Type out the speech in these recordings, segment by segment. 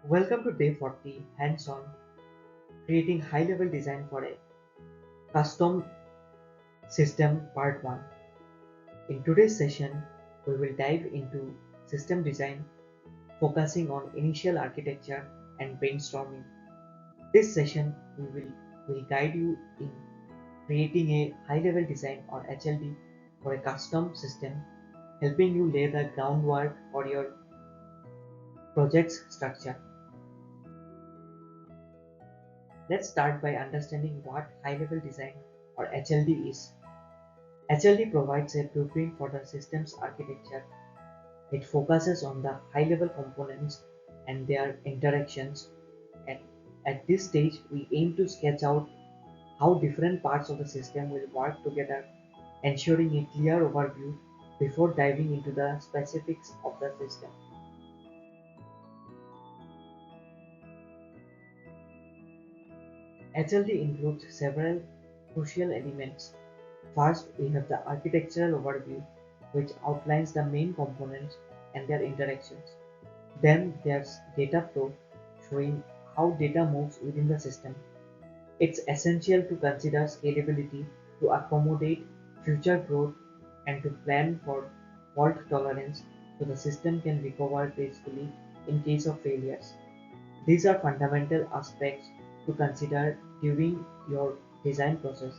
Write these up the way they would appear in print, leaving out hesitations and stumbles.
Welcome to day 40 hands-on creating high-level design for a custom system part 1. In today's session, we will dive into system design focusing on initial architecture and brainstorming. This session will guide you in creating a high-level design or HLD for a custom system, helping you lay the groundwork for your project's structure. Let's start by understanding what high-level design or HLD is. HLD provides a blueprint for the system's architecture. It focuses on the high-level components and their interactions. And at this stage, we aim to sketch out how different parts of the system will work together, ensuring a clear overview before diving into the specifics of the system. HLD includes several crucial elements. First, we have the architectural overview, which outlines the main components and their interactions. Then there's data flow, showing how data moves within the system. It's essential to consider scalability to accommodate future growth and to plan for fault tolerance so the system can recover gracefully in case of failures. These are fundamental aspects to consider during your design process.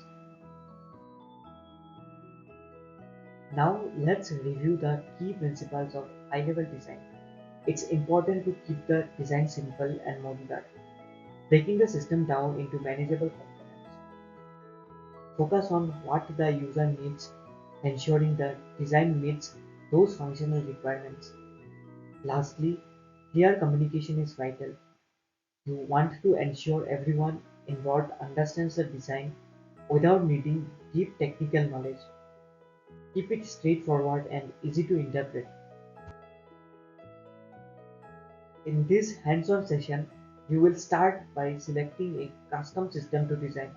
Now let's review the key principles of high-level design. It's important to keep the design simple and modular, breaking the system down into manageable components. Focus on what the user needs, ensuring the design meets those functional requirements. Lastly, clear communication is vital. You want to ensure everyone involved understands the design without needing deep technical knowledge. Keep it straightforward and easy to interpret. In this hands-on session, you will start by selecting a custom system to design.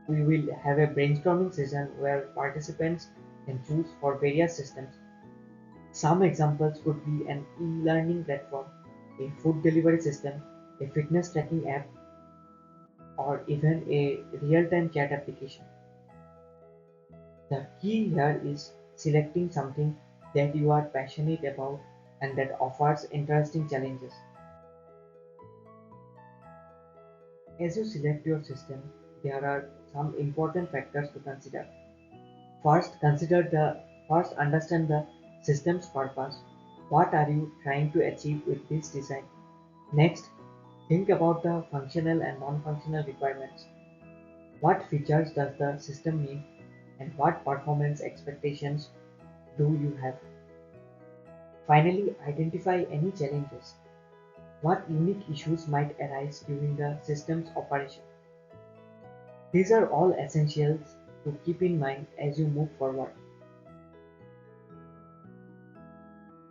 We will have a brainstorming session where participants can choose for various systems. Some examples could be an e-learning platform, a food delivery system, a fitness tracking app, or even a real-time chat application. The key here is selecting something that you are passionate about and that offers interesting challenges. As you select your system, there are some important factors to consider. First understand the system's purpose. What are you trying to achieve with this design? Next, think about the functional and non-functional requirements. What features does the system need and what performance expectations do you have? Finally, identify any challenges. What unique issues might arise during the system's operation? These are all essentials to keep in mind as you move forward.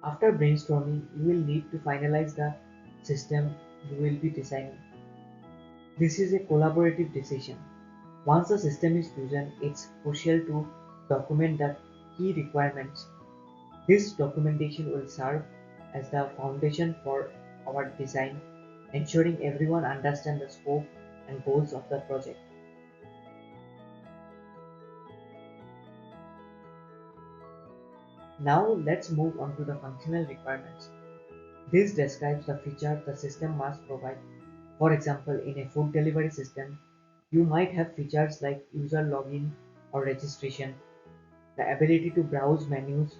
After brainstorming, you will need to finalize the system you will be designing. This is a collaborative decision. Once the system is chosen, it's crucial to document the key requirements. This documentation will serve as the foundation for our design, ensuring everyone understands the scope and goals of the project. Now let's move on to the functional requirements. This describes the features the system must provide. For example, in a food delivery system, you might have features like user login or registration, the ability to browse menus,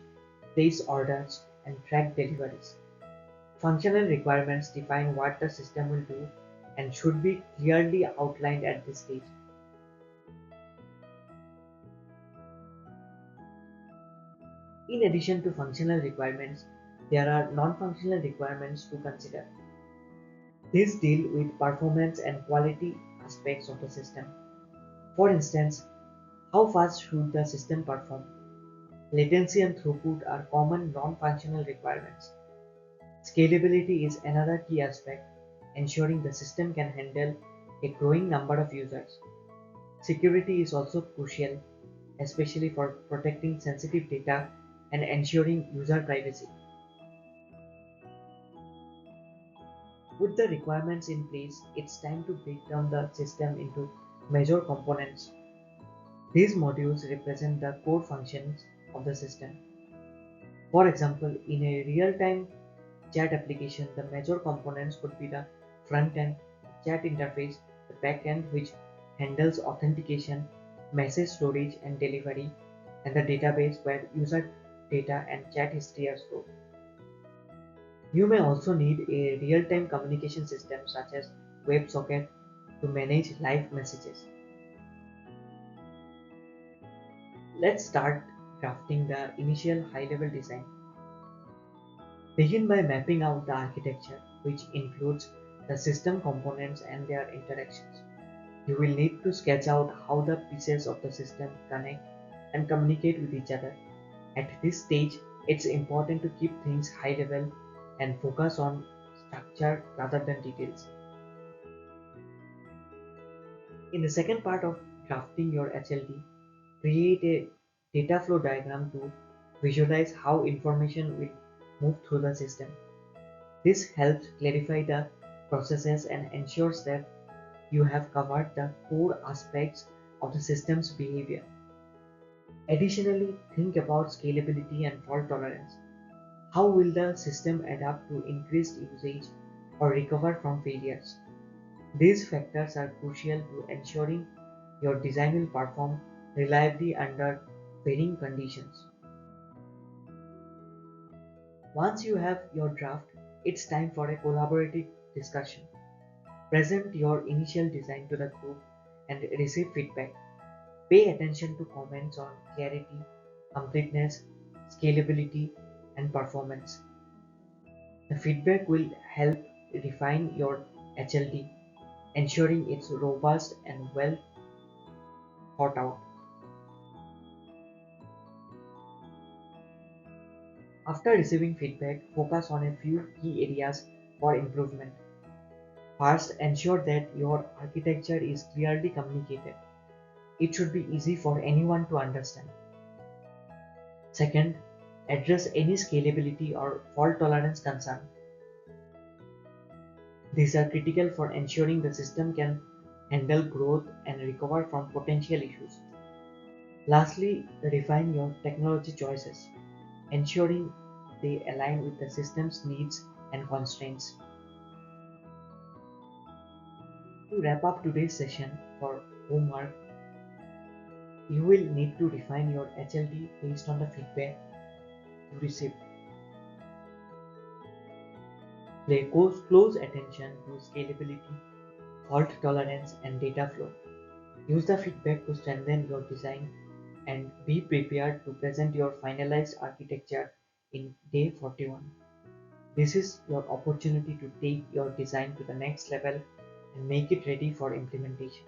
place orders, and track deliveries. Functional requirements define what the system will do and should be clearly outlined at this stage. In addition to functional requirements, there are non-functional requirements to consider. These deal with performance and quality aspects of the system. For instance, how fast should the system perform? Latency and throughput are common non-functional requirements. Scalability is another key aspect, ensuring the system can handle a growing number of users. Security is also crucial, especially for protecting sensitive data and ensuring user privacy. With the requirements in place, it's time to break down the system into major components. These modules represent the core functions of the system. For example, in a real-time chat application, the major components could be the front end, chat interface, the back end, which handles authentication, message storage and delivery, and the database where user data and chat history are stored. You may also need a real-time communication system such as WebSocket to manage live messages. Let's start crafting the initial high-level design. Begin by mapping out the architecture, which includes the system components and their interactions. You will need to sketch out how the pieces of the system connect and communicate with each other. At this stage, it's important to keep things high level and focus on structure rather than details. In the second part of drafting your HLD, create a data flow diagram to visualize how information will move through the system. This helps clarify the processes and ensures that you have covered the core aspects of the system's behavior. Additionally, think about scalability and fault tolerance. How will the system adapt to increased usage or recover from failures? These factors are crucial to ensuring your design will perform reliably under varying conditions. Once you have your draft, it's time for a collaborative discussion. Present your initial design to the group and receive feedback. Pay attention to comments on clarity, completeness, scalability, and performance. The feedback will help refine your HLD, ensuring it's robust and well thought out. After receiving feedback, focus on a few key areas for improvement. First, ensure that your architecture is clearly communicated. It should be easy for anyone to understand. Second, address any scalability or fault tolerance concern. These are critical for ensuring the system can handle growth and recover from potential issues. Lastly, refine your technology choices, ensuring they align with the system's needs and constraints. To wrap up today's session for homework, you will need to refine your HLD based on the feedback you receive. Pay close attention to scalability, fault tolerance, and data flow. Use the feedback to strengthen your design and be prepared to present your finalized architecture in day 41. This is your opportunity to take your design to the next level and make it ready for implementation.